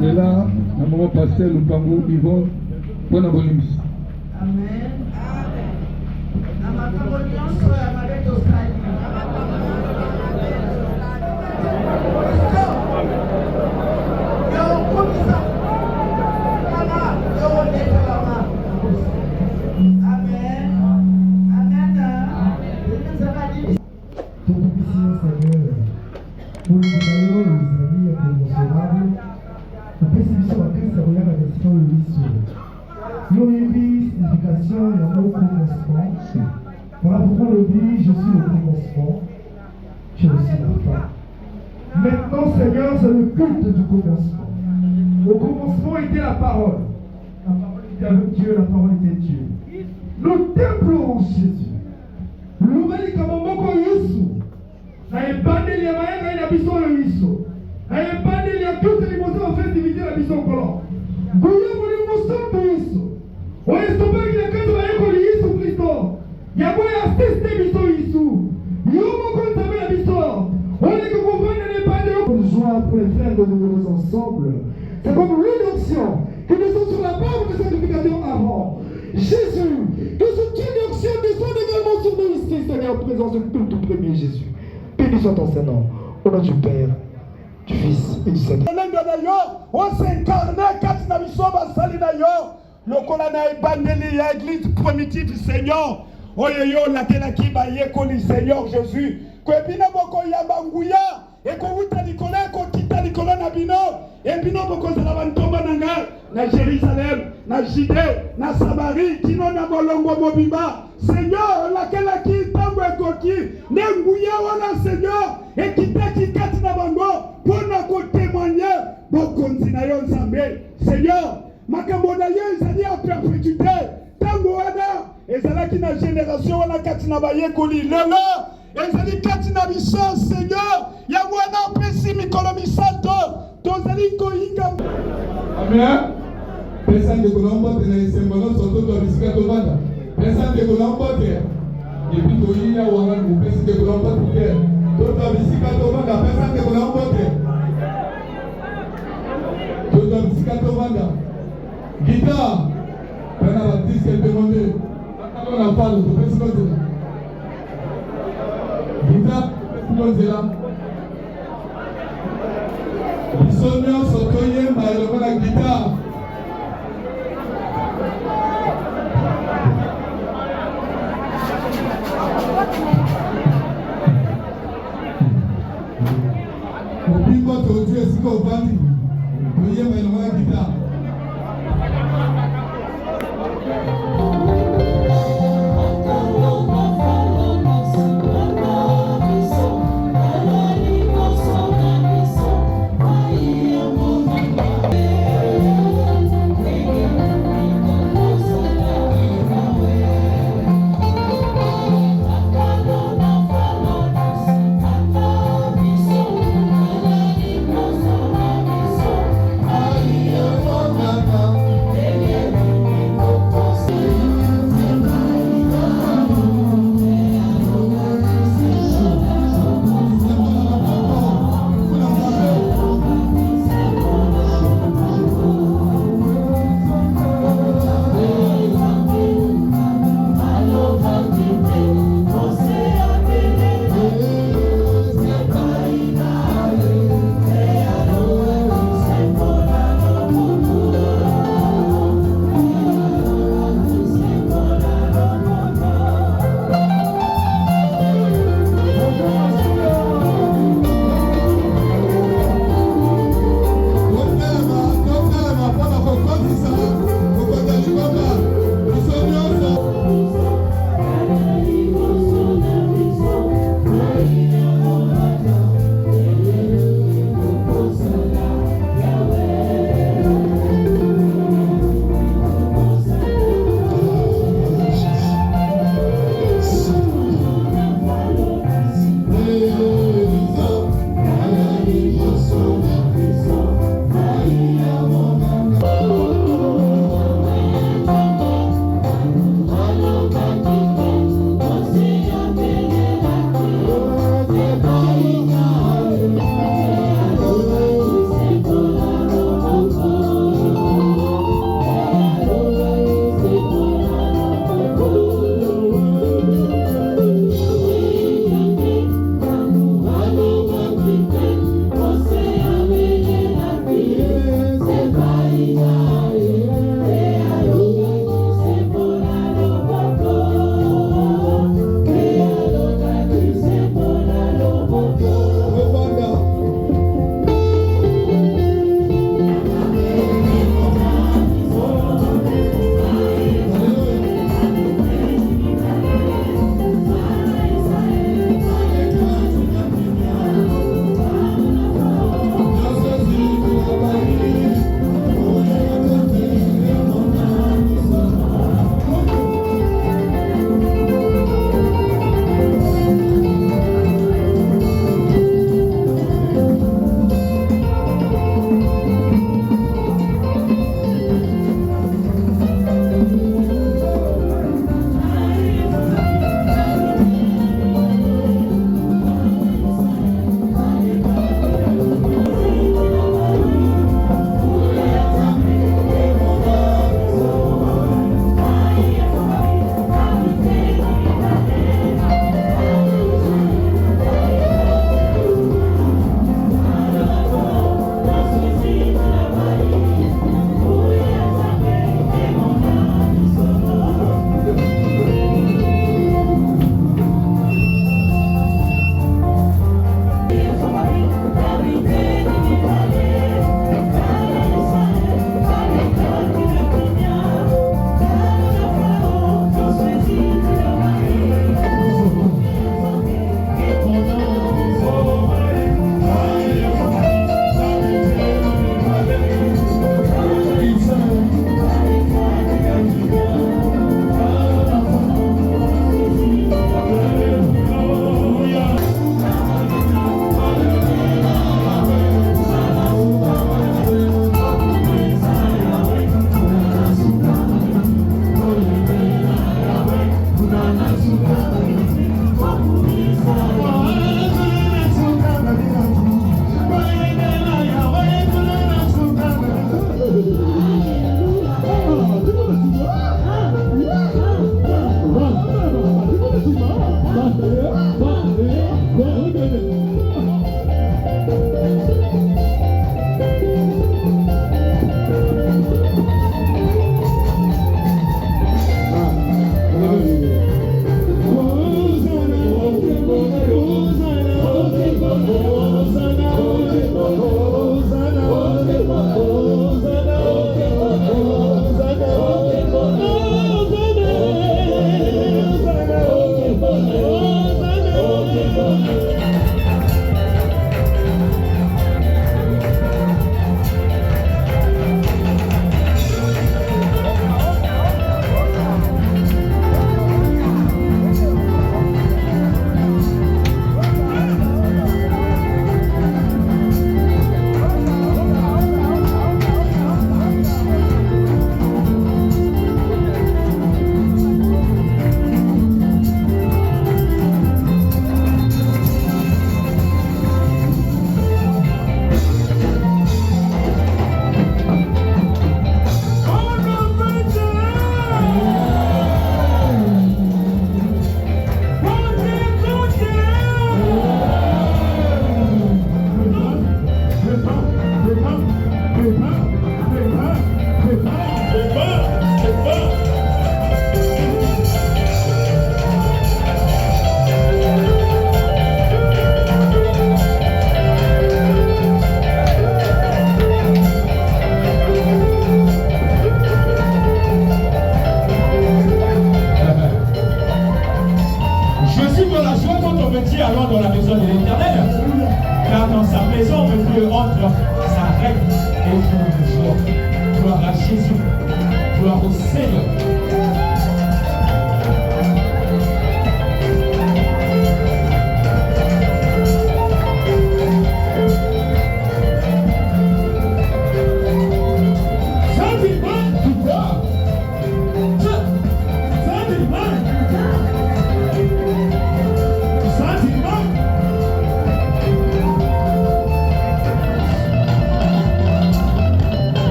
Et là, à un moment pasteur Lupango Yvonne, pour la volume. Amen. Voilà pourquoi on le dit, je suis le commencement, je suis aussi la fin. Maintenant, Seigneur, c'est le culte du commencement. Au commencement était la parole. La parole était avec Dieu, la parole était Dieu. Nous t'implorons, Jésus. L'oubli comme un mot Yesu. Na ebandeli ya mayenga ina biso yo Yesu. Na ebandeli ya toutes les motos en festivité la biso kolo. Guya muli musambu Yesu. Oyestoba kile kato ba yeko li Yesu Kristo. Yabo ya assiste biso Yesu. Yomo konta ba biso. On est que comprendre les bandeurs. Une joie pour les frères de nous ensemble. C'est comme l'onction que nous sommes sur la barbe de sacrification avant. Jésus, que cette onction descende également sur nous ici, Seigneur, en présence de tout premier Jésus. Béni soit ton Saint-Nom, au nom du Père, du Fils et du Saint-Esprit. On s'incarne quand na bisoba salina yo. Lokola na ebandeli ya église primitive Seigneur. Oyeyo la telaki ba yekoli Seigneur Jésus. Ko ebina boko ya banguya e ko wuta likole ko kita likole na bino. E bino boko zala bantomba nanga na Jérusalem, na Judée, na Samarie, kino na molongo mobimba. Seigneur la telaki tango ekoki ne nguya wana Seigneur e kitaki kati na bango pona ko témoigner bokonzi na yo Nzambe. Seigneur makambo na yo ezali a perpétuité tango wana ezalaki na génération wana kati na bayekoli lelo ezali kati na biso Seigneur yango wana opesi mikolo misato tozali koyinga. Amen. Pesa ndeko na mbote na esembo nyonso toto bisika tovanda. Pesa ndeko na mbote epi toyina wana kopesi ndeko na mbote te toto bisika tovanda. Pesa ndeko na mbote toto bisika tovanda. Guitare pena batiste demandé on a parlé de pesi kote guitare pesi kote biso nyonso toyemba eloko na guitare. Mobimbo toju esika ovandi toyemba eloko na guitare.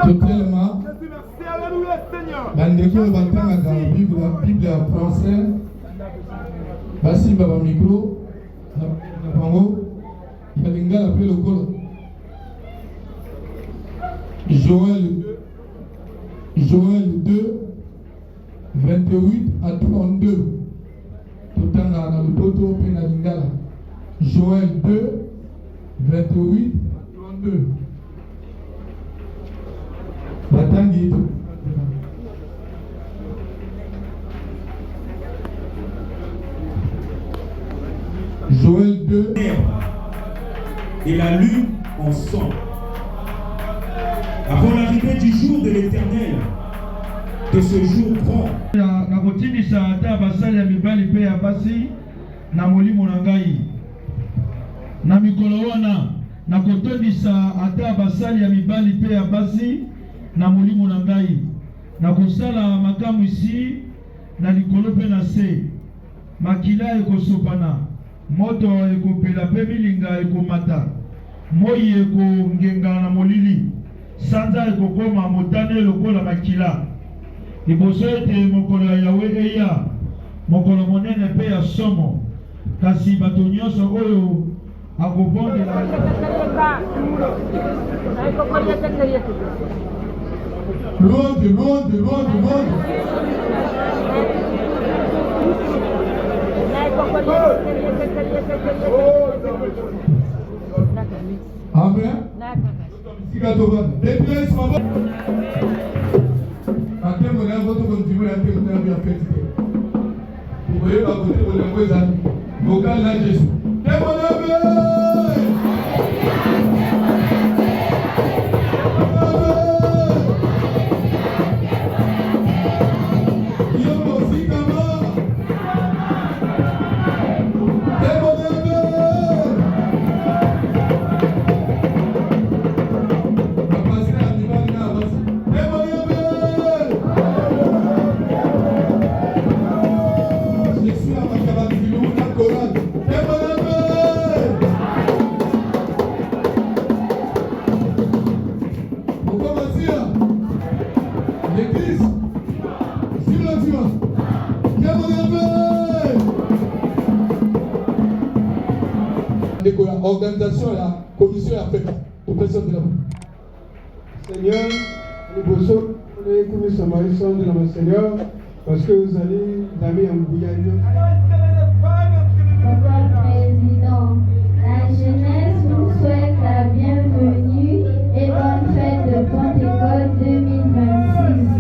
Totalement. Bandeko batanga Bible français. Basi baba micro na pango. Yalinga appelé le col. Joël 2 28 à 32. Totanga na lupoto pe na lingala. Joël 2 28 à 32. Batangi. Joël 2 et la lune en sang. Avant l'arrivée du jour de l'Éternel, de ce jour grand. na mikolo wana na kotondisa ata basali ya mibali pe ya basi na molimo na ngai na kosala makamu isi na likolo pe na se makila ekosopana moto ekopela pe milinga ekomata moi ekongengana na molili sanza ekokoma motane lokola makila liboso ete mokolo ya Yawe eya mokolo monene pe ya somo kasi bato nyonso oyo akobondela Louange, louange, louange, louange. Amen. Depuis ce moment, après mon amour, comme tu veux, après mon amour, il a fait. Vous voyez, à côté de mon amour, vocal là, Jésus. Et mon amour! Organisation et la commission a fait pour personne de la Seigneur, nous bossons pour les commissions de la Seigneur parce que vous allez d'amis en Bouillane. Papa Président, la jeunesse vous souhaite la bienvenue et bonne fête de Pentecôte 2026.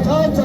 Tata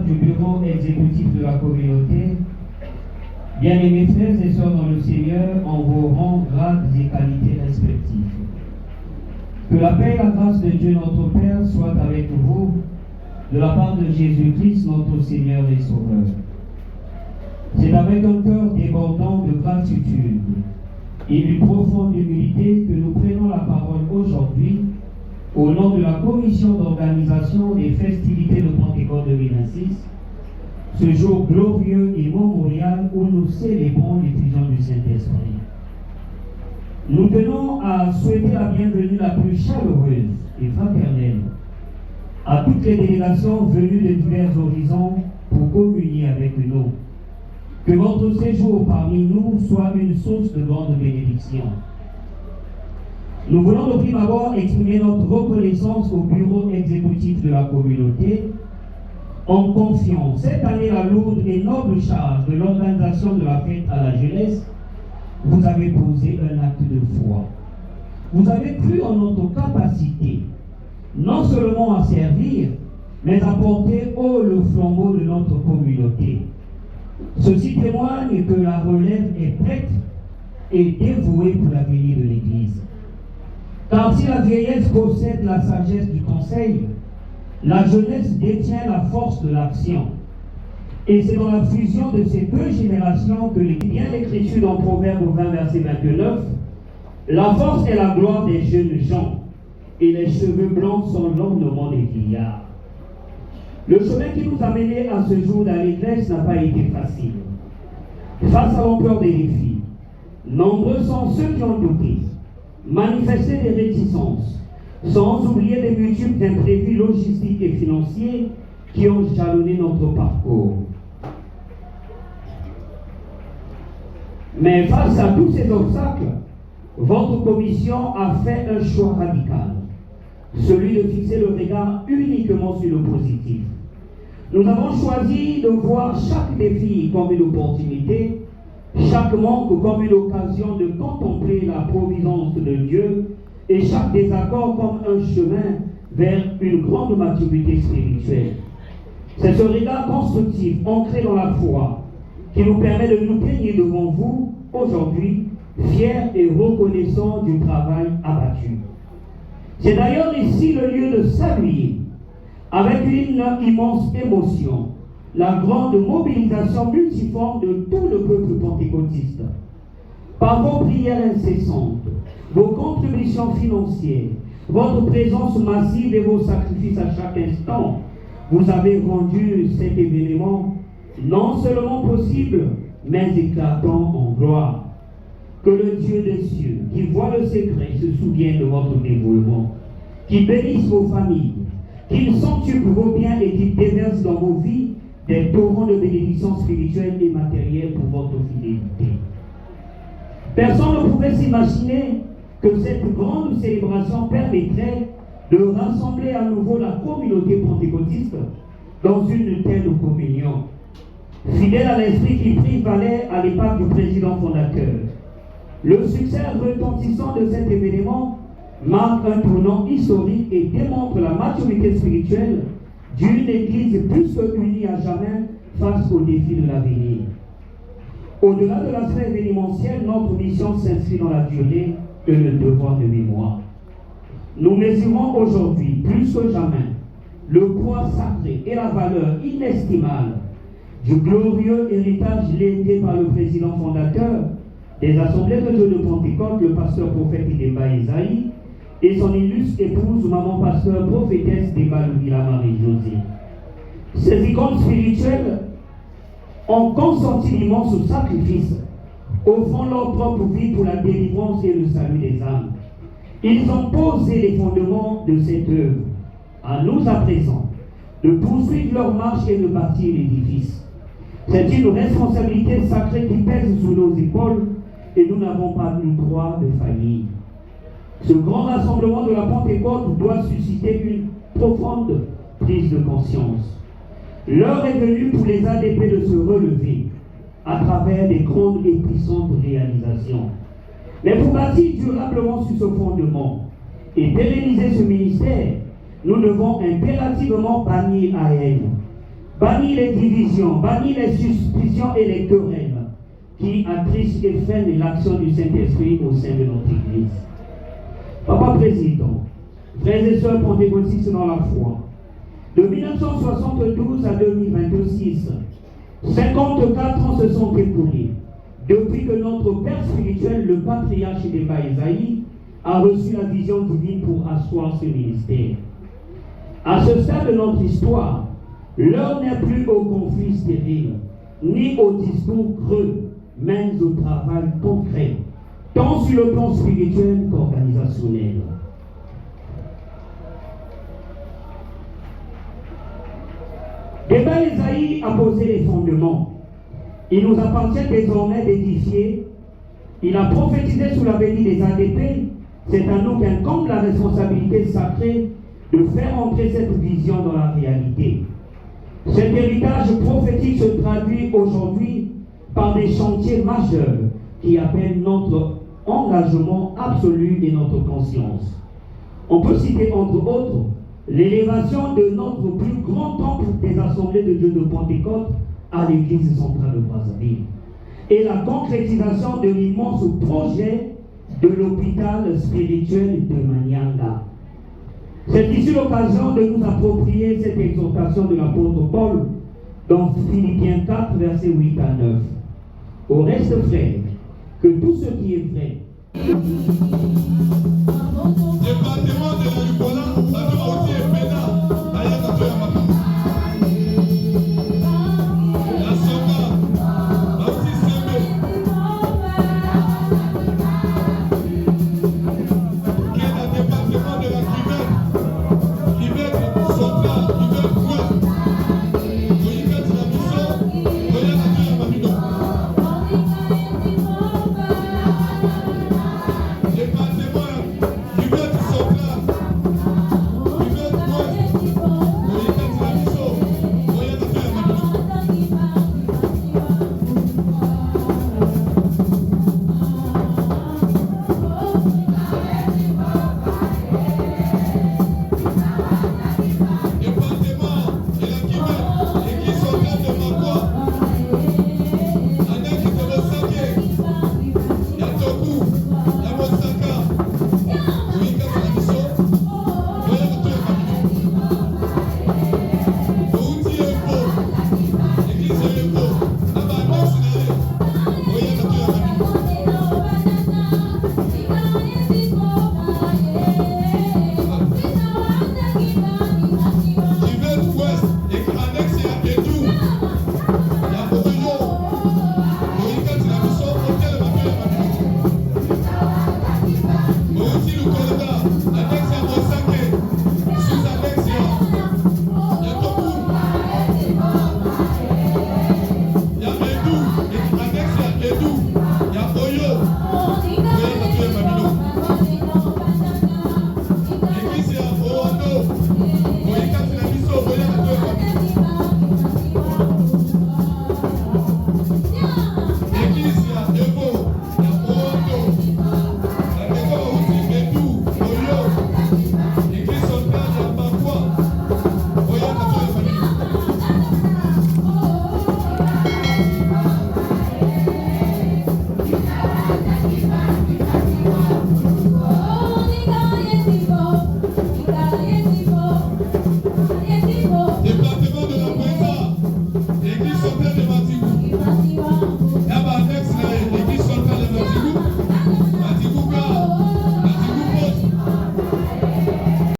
du bureau exécutif de la communauté, bien-aimés frères et sœurs dans le Seigneur, en vos rangs, grades et qualités respectives. Que la paix et la grâce de Dieu notre Père soient avec vous, de la part de Jésus-Christ, notre Seigneur et Sauveur. C'est avec un cœur débordant de gratitude et une profonde humilité que nous prenons la parole aujourd'hui au nom de la commission d'organisation des festivités de Pentecôte 2026, ce jour glorieux et mémorial où nous célébrons l'effusion du Saint-Esprit. Nous tenons à souhaiter la bienvenue la plus chaleureuse et fraternelle à toutes les délégations venues de divers horizons pour communier avec nous. Que votre séjour parmi nous soit une source de grande bénédiction. Nous voulons de prime abord exprimer notre reconnaissance au bureau exécutif de la communauté en confiant cette année la lourde et noble charge de l'organisation de la fête à la jeunesse. Vous avez posé un acte de foi. Vous avez cru en notre capacité, non seulement à servir, mais à porter haut le flambeau de notre communauté. Ceci témoigne que la relève est prête et dévouée pour l'avenir de l'Église. Car si la vieillesse possède la sagesse du conseil, la jeunesse détient la force de l'action. Et c'est dans la fusion de ces deux générations que les bien écrit dans Proverbe 20, verset 29, la force et la gloire des jeunes gens, et les cheveux blancs sont l'ornement des vieillards. Le chemin qui nous a menés à ce jour dans l'Église n'a pas été facile. Face à l'ampleur des défis, nombreux sont ceux qui ont douté, manifesté des réticences, sans oublier les multiples imprévus logistiques et financiers qui ont jalonné notre parcours. Mais face à tous ces obstacles, votre commission a fait un choix radical, celui de fixer le regard uniquement sur le positif. Nous avons choisi de voir chaque défi comme une opportunité, chaque manque comme une occasion de contempler la providence de Dieu et chaque désaccord comme un chemin vers une grande maturité spirituelle. C'est ce regard constructif, ancré dans la foi, qui nous permet de nous tenir devant vous aujourd'hui, fiers et reconnaissants du travail abattu. C'est d'ailleurs ici le lieu de saluer, avec une immense émotion, la grande mobilisation multiforme de tout le peuple pentecôtiste. Par vos prières incessantes, vos contributions financières, votre présence massive et vos sacrifices à chaque instant, vous avez rendu cet événement non seulement possible, mais éclatant en gloire. Que le Dieu des cieux, qui voit le secret, se souvienne de votre dévouement, qui bénisse vos familles, qu'il sanctifie vos biens et qu'il déverse dans vos vies des torrents de bénédictions spirituelles et matérielles pour votre fidélité. Personne ne pouvait s'imaginer que cette grande célébration permettrait de rassembler à nouveau la communauté pentecôtiste dans une telle communion. Fidèle à l'esprit qui prévalait à l'époque du président fondateur, le succès retentissant de cet événement marque un tournant historique et démontre la maturité spirituelle d'une Église plus que unie à jamais face aux défis de l'avenir. Au-delà de l'aspect événementiel, notre mission s'inscrit dans la durée et le devoir de mémoire. Nous mesurons aujourd'hui, plus que jamais, le poids sacré et la valeur inestimable du glorieux héritage légué par le président fondateur des Assemblées de Dieu de Pentecôte, le pasteur prophète Idemba Esaïe, et son illustre épouse, maman pasteur prophétesse d'Emba Louila Marie-Josée. Ces icônes spirituelles ont consenti l'immense sacrifice, offrant leur propre vie pour la délivrance et le salut des âmes. Ils ont posé les fondements de cette œuvre. À nous à présent de poursuivre leur marche et de bâtir l'édifice. C'est une responsabilité sacrée qui pèse sur nos épaules et nous n'avons pas le droit de faillir. Ce grand rassemblement de la Pentecôte doit susciter une profonde prise de conscience. L'heure est venue pour les ADP de se relever à travers des grandes et puissantes réalisations. Mais pour bâtir durablement sur ce fondement et pérenniser ce ministère, nous devons impérativement bannir à elle Bannis les divisions, bannis les suspicions et les querelles qui attristent et freinent l'action du Saint-Esprit au sein de notre Église. Papa Président, frères et sœurs pentecôtistes dans la foi, de 1972 à 2026, 54 ans se sont écoulés depuis que notre Père spirituel, le patriarche d'Emba Esaïe, a reçu la vision divine pour asseoir ce ministère. À ce stade de notre histoire, l'heure n'est plus au conflit stérile, ni au discours creux, mais au travail concret, tant sur le plan spirituel qu'organisationnel. Emba Esaïe a posé les fondements. Il nous appartient désormais d'édifier. Il a prophétisé sous la venue des ADP. C'est à nous qu'incombe la responsabilité sacrée de faire entrer cette vision dans la réalité. Cet héritage prophétique se traduit aujourd'hui par des chantiers majeurs qui appellent notre engagement absolu et notre conscience. On peut citer entre autres l'élévation de notre plus grand temple des Assemblées de Dieu de Pentecôte à l'église centrale de Brazzaville et la concrétisation de l'immense projet de l'hôpital spirituel de Manianga. C'est ici l'occasion de nous approprier cette exhortation de l'apôtre Paul dans Philippiens 4, versets 8 à 9. Au reste, frères, que tout ce qui est vrai,